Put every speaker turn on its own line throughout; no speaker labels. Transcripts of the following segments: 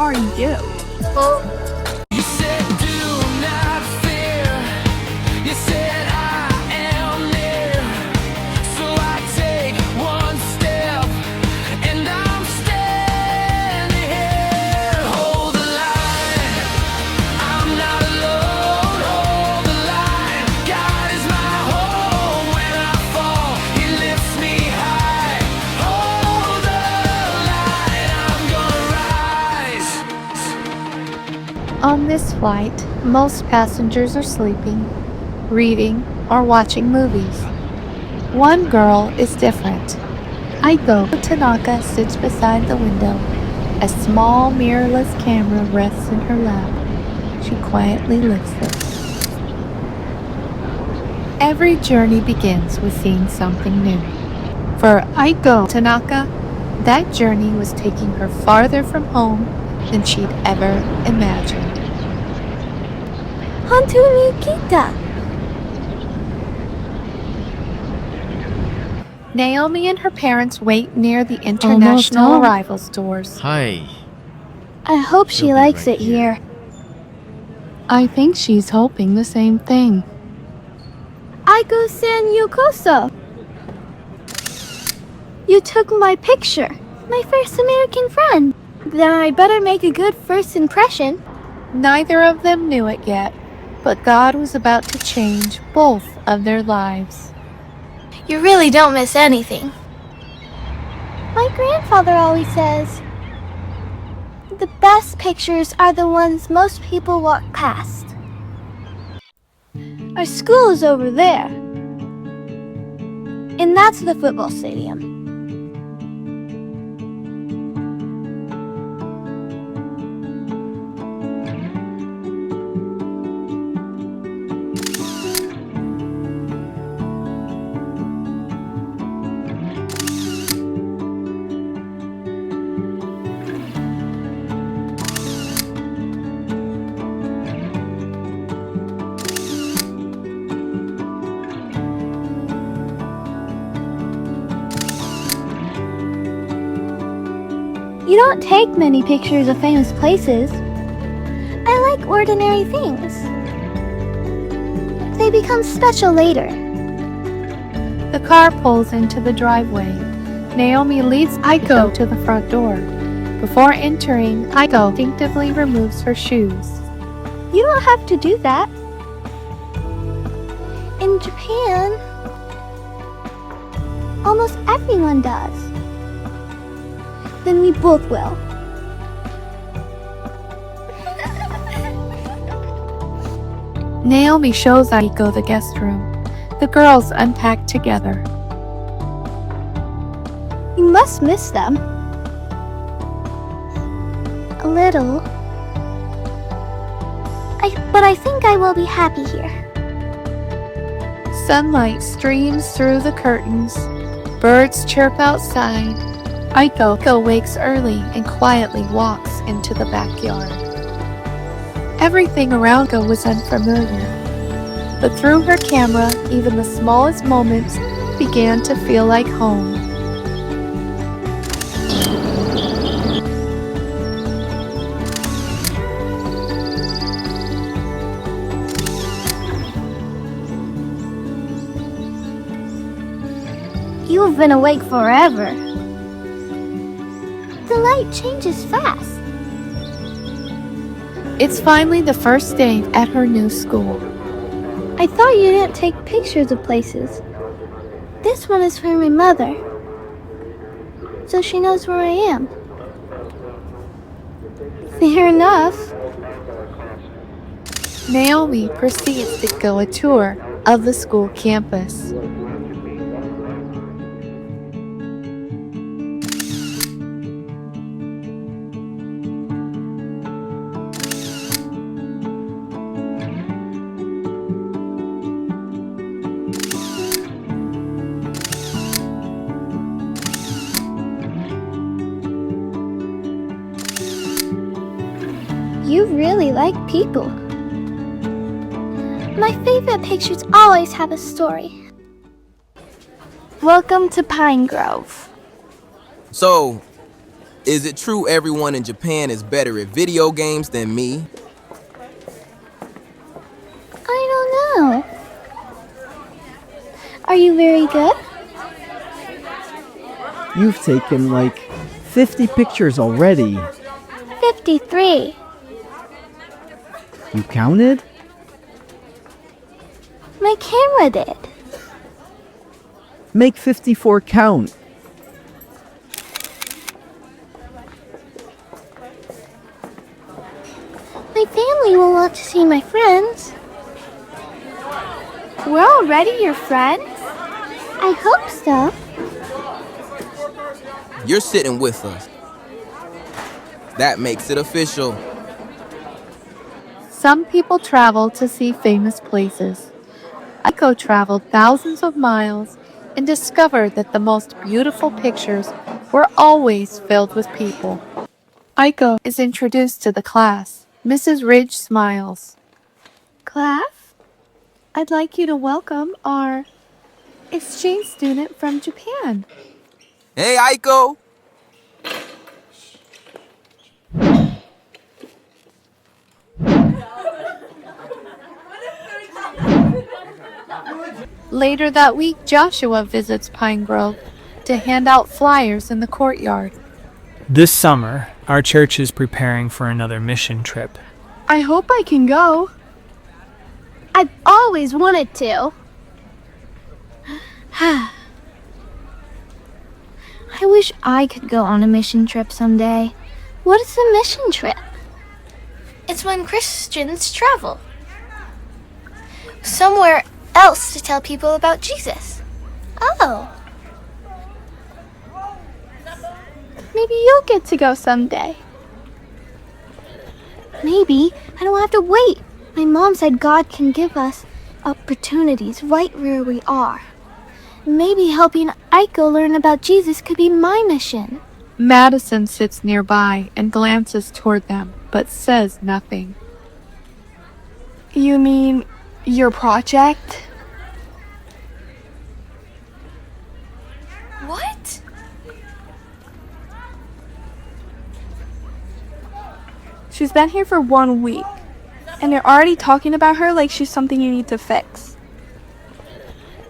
are you?
Well,
You said do not fear. You said I am near. So I take one step and I'm standing here. Hold the line. I'm not alone. Hold the line. God is my home. When I fall, He lifts me high. Hold the line. I'm gonna rise.
On this flight, most passengers are sleeping, reading, or watching movies. One girl is different. Aiko Tanaka sits beside the window. A small mirrorless camera rests in her lap. She quietly lifts it. Every journey begins with seeing something new. For Aiko Tanaka, that journey was taking her farther from home than she'd ever imagined.
Hantu ni kita.
Naomi and her parents wait near the international
home.
arrivals doors.
Hi.
I hope she
She'll be
likes
right
it here.
I think she's hoping the same thing.
Aiko-san Yokoso. You took my picture. My first American friend. Then I better make a good first impression.
Neither of them knew it yet, but God was about to change both of their lives.
You really don't miss anything. My grandfather always says, the best pictures are the ones most people walk past. Our school is over there. And that's the football stadium. You don't take many pictures of famous places. I like ordinary things. They become special later.
The car pulls into the driveway. Naomi leads Aiko to the front door. Before entering, Aiko instinctively removes her shoes.
You don't have to do that. In Japan, almost everyone does. Then we both will.
Naomi shows Aiko the guest room. The girls unpack together.
You must miss them. A little. But I think I will be happy here.
Sunlight streams through the curtains. Birds chirp outside. Aiko wakes early and quietly walks into the backyard. Everything around her was unfamiliar, but through her camera, even the smallest moments began to feel like home.
You've been awake forever. The light changes fast.
It's finally the first day at her new school.
I thought you didn't take pictures of places. This one is for my mother, so she knows where I am. Fair enough.
Naomi proceeds to go a tour of the school campus.
You really like people. My favorite pictures always have a story. Welcome to Pine Grove.
So, Is it true everyone in Japan is better at video games than me?
I don't know. Are you very good?
You've taken like 50 pictures already.
53.
You counted?
My camera did.
Make 54 count.
My family will want to see my friends.
We're already your friends?
I hope so.
You're sitting with us. That makes it official.
Some people travel to see famous places. Aiko traveled thousands of miles and discovered that the most beautiful pictures were always filled with people. Aiko is introduced to the class. Mrs. Ridge smiles.
Class, I'd like you to welcome our exchange student from Japan.
Hey, Aiko!
Later that week, Joshua visits Pine Grove to hand out flyers in the courtyard.
This summer, our church is preparing for another mission trip.
I hope I can go.
I've always wanted to. I wish I could go on a mission trip someday. What is a mission trip? It's when Christians travel somewhere else to tell people about Jesus. Oh.
Maybe you'll get to go someday.
Maybe I don't have to wait. My mom said God can give us opportunities right where we are. Maybe helping Aiko learn about Jesus could be my mission.
Madison sits nearby and glances toward them, but says nothing.
You mean your project?
What?
She's been here for 1 week, and you're already talking about her like she's something you need to fix.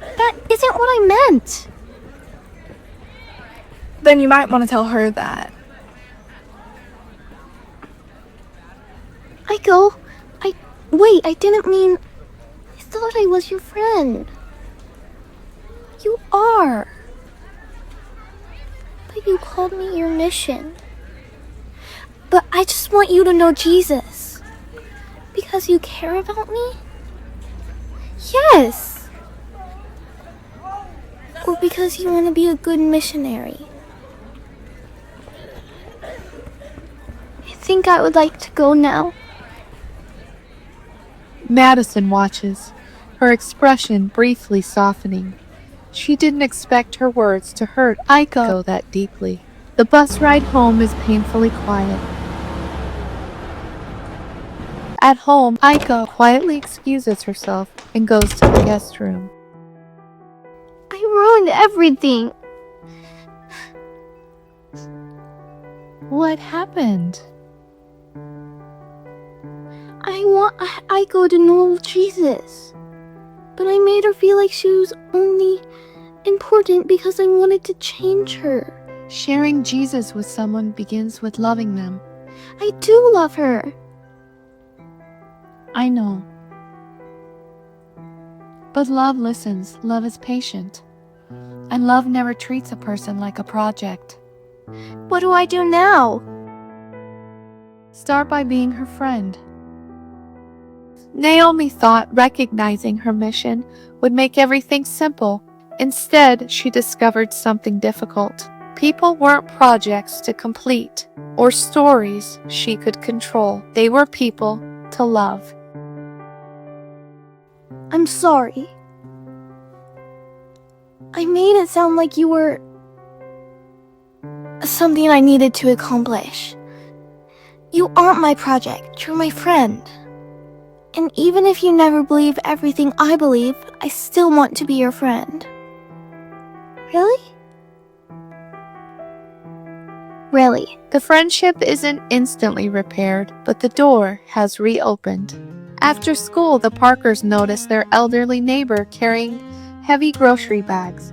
That isn't what I meant.
Then you might want to tell her that.
Aiko, wait, I didn't mean... I thought I was your friend. You are. But you called me your mission. But I just want you to know Jesus. Because you care about me? Yes. Or because you want to be a good missionary? I think I would like to go now.
Madison watches, her expression briefly softening. She didn't expect her words to hurt Aiko that deeply. The bus ride home is painfully quiet. At home, Aiko quietly excuses herself and goes to the guest room.
I ruined everything.
What happened?
I want Aiko to know Jesus. But I made her feel like she was only important because I wanted to change her.
Sharing Jesus with someone begins with loving them.
I do love her.
I know. But love listens, love is patient. And love never treats a person like a project.
What do I do now?
Start by being her friend. Naomi thought recognizing her mission would make everything simple. Instead, she discovered something difficult. People weren't projects to complete or stories she could control. They were people to love.
I'm sorry. I made it sound like you were something I needed to accomplish. You aren't my project, you're my friend. And even if you never believe everything I believe, I still want to be your friend. Really? Really?
The friendship isn't instantly repaired, but the door has reopened. After school, the Parkers notice their elderly neighbor carrying heavy grocery bags.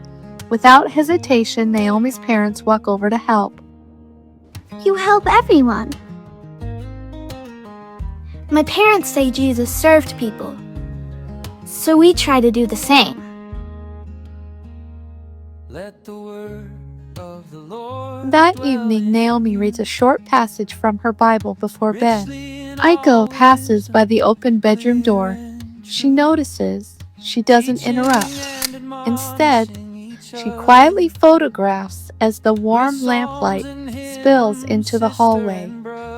Without hesitation, Naomi's parents walk over to help.
You help everyone. My parents say Jesus served people, so we try to do the same.
Let the word of the Lord
That evening, Naomi reads a short passage from her Bible before bed. Aiko passes by the open bedroom door. She notices. She doesn't interrupt. Instead, she quietly photographs as the warm lamplight spills into the hallway.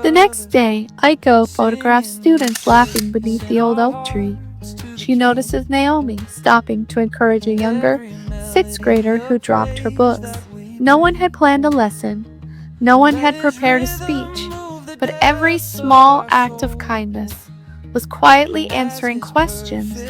The next day, Aiko photographs students laughing beneath the old oak tree. She notices Naomi stopping to encourage a younger, 6th grader who dropped her books. No one had planned a lesson. No one had prepared a speech. But every small act of kindness was quietly answering questions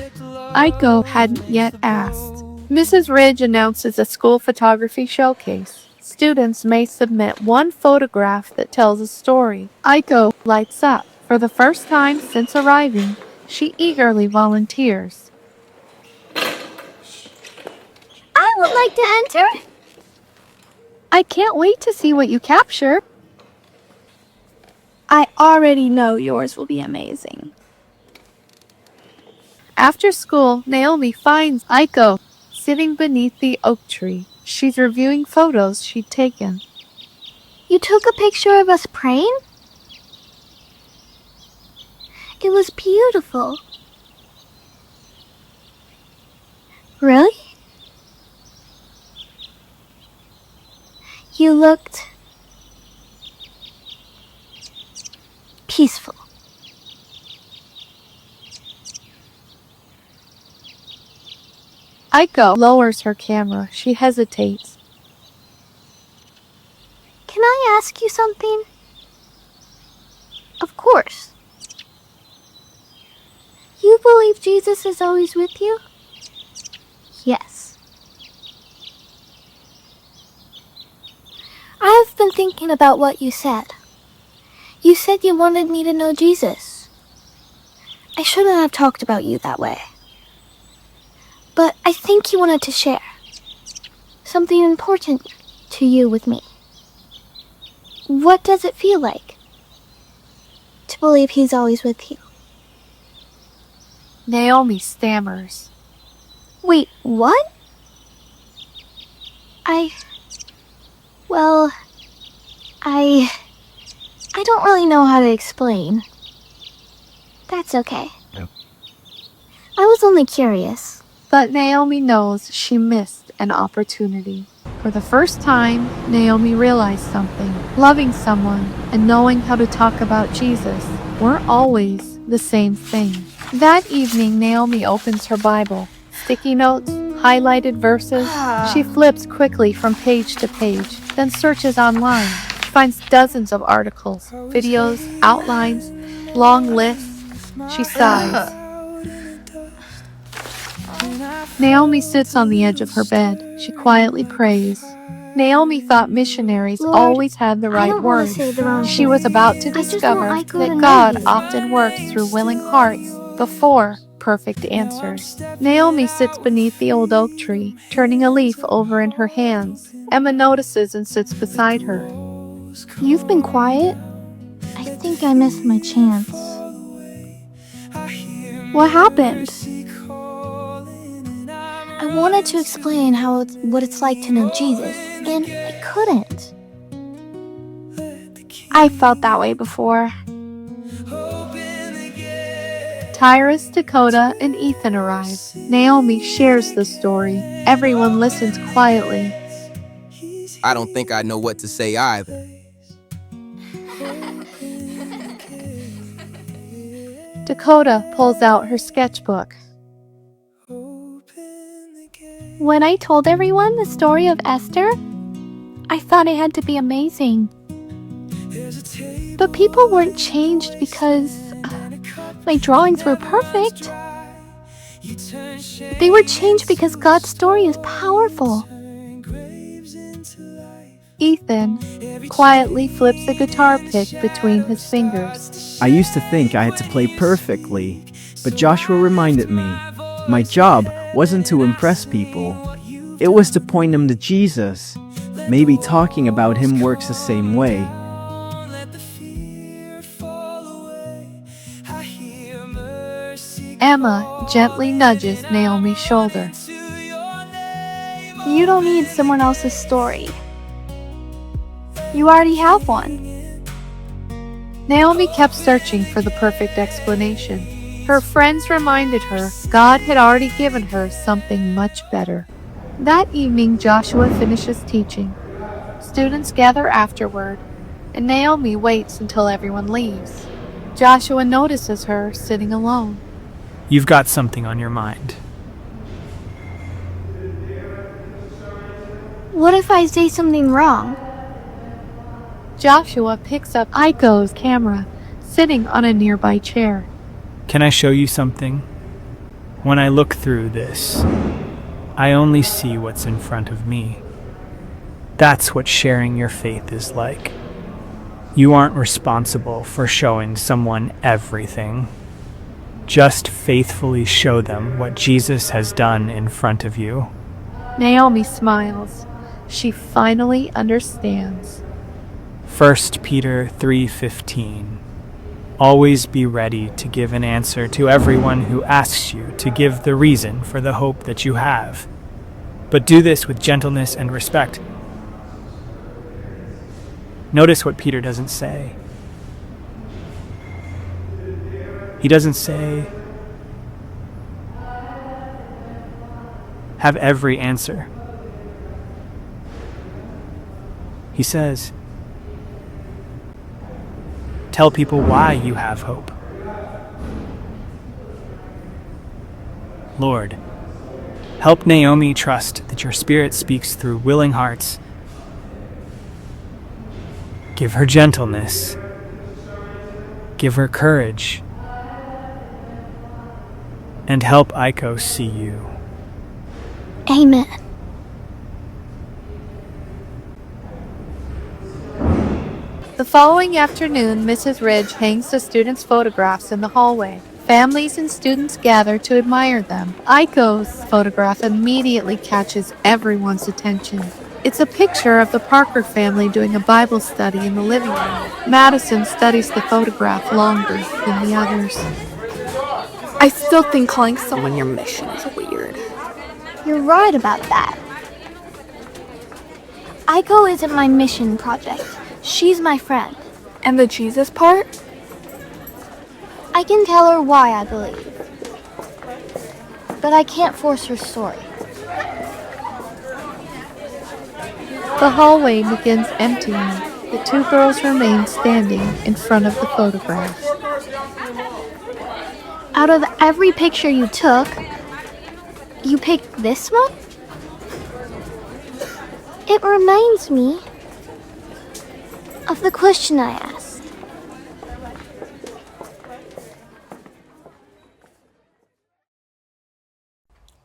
Aiko hadn't yet asked. Mrs. Ridge announces a school photography showcase. Students may submit one photograph that tells a story. Aiko lights up. For the first time since arriving, she eagerly volunteers.
I would like to enter.
I can't wait to see what you capture. I already know yours will be amazing.
After school, Naomi finds Aiko sitting beneath the oak tree. She's reviewing photos she'd taken.
You took a picture of us praying? It was beautiful. Really? You looked peaceful.
Aiko lowers her camera. She hesitates.
Can I ask you something? Of course. You believe Jesus is always with you? Yes. I've been thinking about what you said. You said you wanted me to know Jesus. I shouldn't have talked about you that way. But I think you wanted to share something important to you with me. What does it feel like to believe he's always with you?
Naomi stammers.
Wait, what? Well, I don't really know how to explain. That's okay.
Yep.
I was only curious.
But Naomi knows she missed an opportunity. For the first time, Naomi realized something. Loving someone and knowing how to talk about Jesus weren't always the same thing. That evening, Naomi opens her Bible. Sticky notes, highlighted verses. She flips quickly from page to page, then searches online. She finds dozens of articles, videos, outlines, long lists. She sighs. Naomi sits on the edge of her bed. She quietly prays. Naomi thought missionaries
Lord,
always had the
I
right
don't want
words.
to say the wrong
She
thing.
was about to
I just
discover
want Aiko to
that
know
God
you.
often works through willing hearts before perfect answers. Naomi sits beneath the old oak tree, turning a leaf over in her hands. Emma notices and sits beside her.
You've been quiet. I think I missed my chance.
What happened?
I wanted to explain what it's like to know Jesus, and I couldn't.
I felt that way before.
Tyrus, Dakota, and Ethan arrive. Naomi shares the story. Everyone listens quietly.
I don't think I know what to say either.
Dakota pulls out her sketchbook.
When I told everyone the story of Esther, I thought it had to be amazing. But people weren't changed because my drawings were perfect. They were changed because God's story is powerful.
Ethan quietly flips a guitar pick between his fingers.
I used to think I had to play perfectly, but Joshua reminded me, my job wasn't to impress people. It was to point them to Jesus. Maybe talking about him works the same way.
Emma gently nudges Naomi's shoulder.
You don't need someone else's story. You already have one.
Naomi kept searching for the perfect explanation. Her friends reminded her God had already given her something much better. That evening, Joshua finishes teaching. Students gather afterward, and Naomi waits until everyone leaves. Joshua notices her sitting alone.
You've got something on your mind.
What if I say something wrong?
Joshua picks up Aiko's camera, sitting on a nearby chair.
Can I show you something? When I look through this, I only see what's in front of me. That's what sharing your faith is like. You aren't responsible for showing someone everything. Just faithfully show them what Jesus has done in front of you.
Naomi smiles. She finally understands.
1 Peter 3:15. Always be ready to give an answer to everyone who asks you to give the reason for the hope that you have. But do this with gentleness and respect. Notice what Peter doesn't say. He doesn't say, have every answer. He says, tell people why you have hope. Lord, help Naomi trust that your Spirit speaks through willing hearts. Give her gentleness. Give her courage. And help Aiko see you.
Amen.
The following afternoon, Mrs. Ridge hangs the students' photographs in the hallway. Families and students gather to admire them. Aiko's photograph immediately catches everyone's attention. It's a picture of the Parker family doing a Bible study in the living room. Madison studies the photograph longer than the others.
I still think calling someone your mission is weird.
You're right about that. Aiko isn't my mission project. She's my friend.
And the Jesus part?
I can tell her why I believe. But I can't force her story.
The hallway begins emptying. The two girls remain standing in front of the photograph.
Out of every picture you took, you picked this one? It reminds me of the question I asked.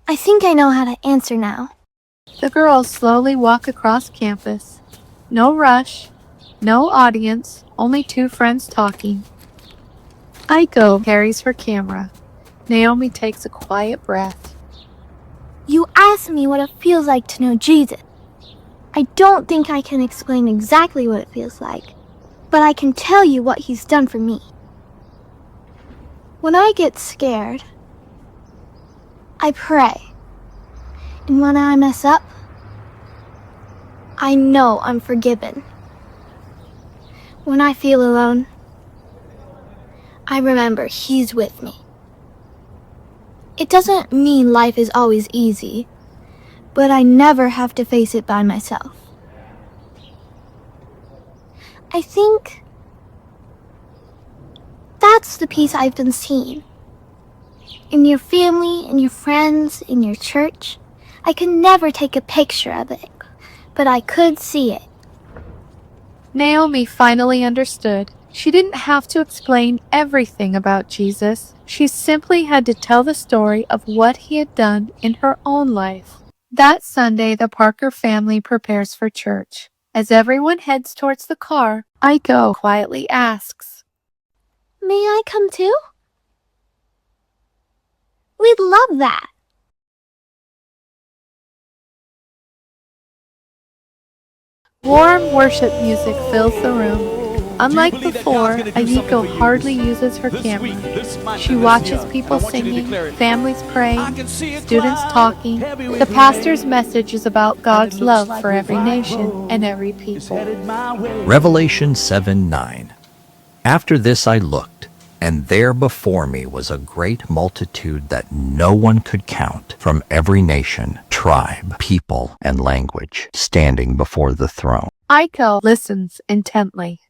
I think I know how to answer now.
The girls slowly walk across campus. No rush, no audience, only two friends talking. Aiko carries her camera. Naomi takes a quiet breath.
You asked me what it feels like to know Jesus. I don't think I can explain exactly what it feels like, but I can tell you what he's done for me. When I get scared, I pray. And when I mess up, I know I'm forgiven. When I feel alone, I remember he's with me. It doesn't mean life is always easy, but I never have to face it by myself. I think that's the peace I've been seeing. In your family, in your friends, in your church. I could never take a picture of it, but I could see it.
Naomi finally understood. She didn't have to explain everything about Jesus. She simply had to tell the story of what he had done in her own life. That Sunday, the Parker family prepares for church. As everyone heads towards the car, Aiko quietly asks,
May I come too? We'd love that.
Warm worship music fills the room. Unlike before, Aiko hardly uses her camera. She watches people singing, families praying, students talking. The pastor's message is about God's love for every nation and every people.
Revelation 7:9. After this I looked, and there before me was a great multitude that no one could count, from every nation, tribe, people, and language, standing before the throne.
Aiko listens intently.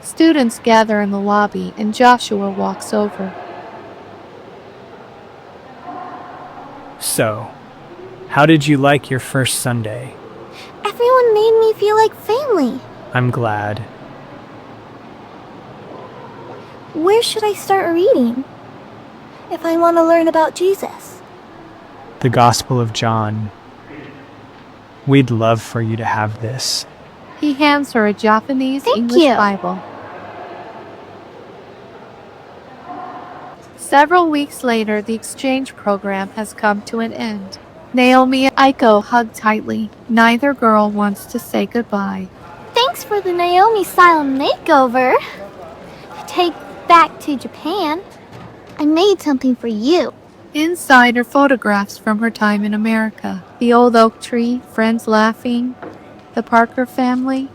Students gather in the lobby and Joshua walks over.
So, how did you like your first Sunday?
Everyone made me feel like family.
I'm glad.
Where should I start reading if I want to learn about Jesus?
The Gospel of John. We'd love for you to have this.
He hands her a Japanese
Thank
English
you.
Bible. Several weeks later, the exchange program has come to an end. Naomi and Aiko hug tightly. Neither girl wants to say goodbye.
Thanks for the Naomi style makeover. Take back to Japan. I made something for you.
Inside are photographs from her time in America. The old oak tree, friends laughing, the Parker family,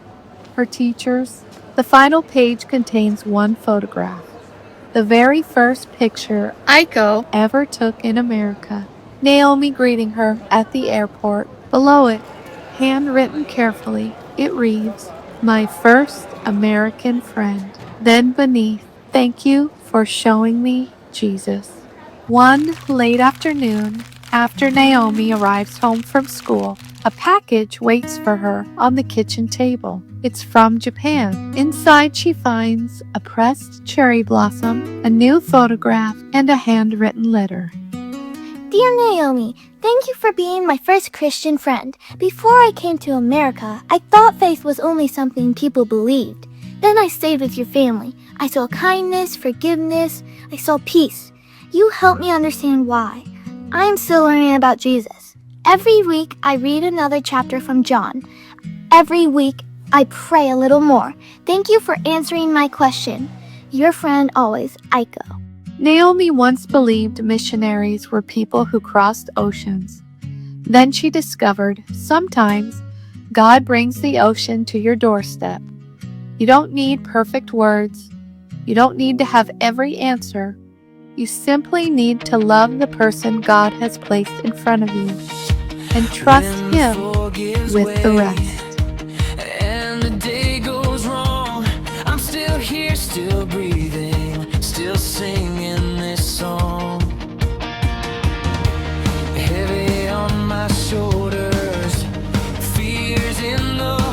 her teachers. The final page contains one photograph. The very first picture Aiko ever took in America. Naomi greeting her at the airport. Below it, handwritten carefully, it reads, "My first American friend." Then beneath, "Thank you for showing me Jesus." One late afternoon, after Naomi arrives home from school, a package waits for her on the kitchen table. It's from Japan. Inside she finds a pressed cherry blossom, a new photograph, and a handwritten letter.
Dear Naomi, thank you for being my first Christian friend. Before I came to America, I thought faith was only something people believed. Then I stayed with your family. I saw kindness, forgiveness. I saw peace. You helped me understand why. I am still learning about Jesus. Every week, I read another chapter from John. Every week, I pray a little more. Thank you for answering my question. Your friend always, Aiko.
Naomi once believed missionaries were people who crossed oceans. Then she discovered sometimes God brings the ocean to your doorstep. You don't need perfect words. You don't need to have every answer. You simply need to love the person God has placed in front of you and trust Him with the rest.
And the day goes wrong. I'm still here, still breathing, still singing this song. Heavy on my shoulders, fears in the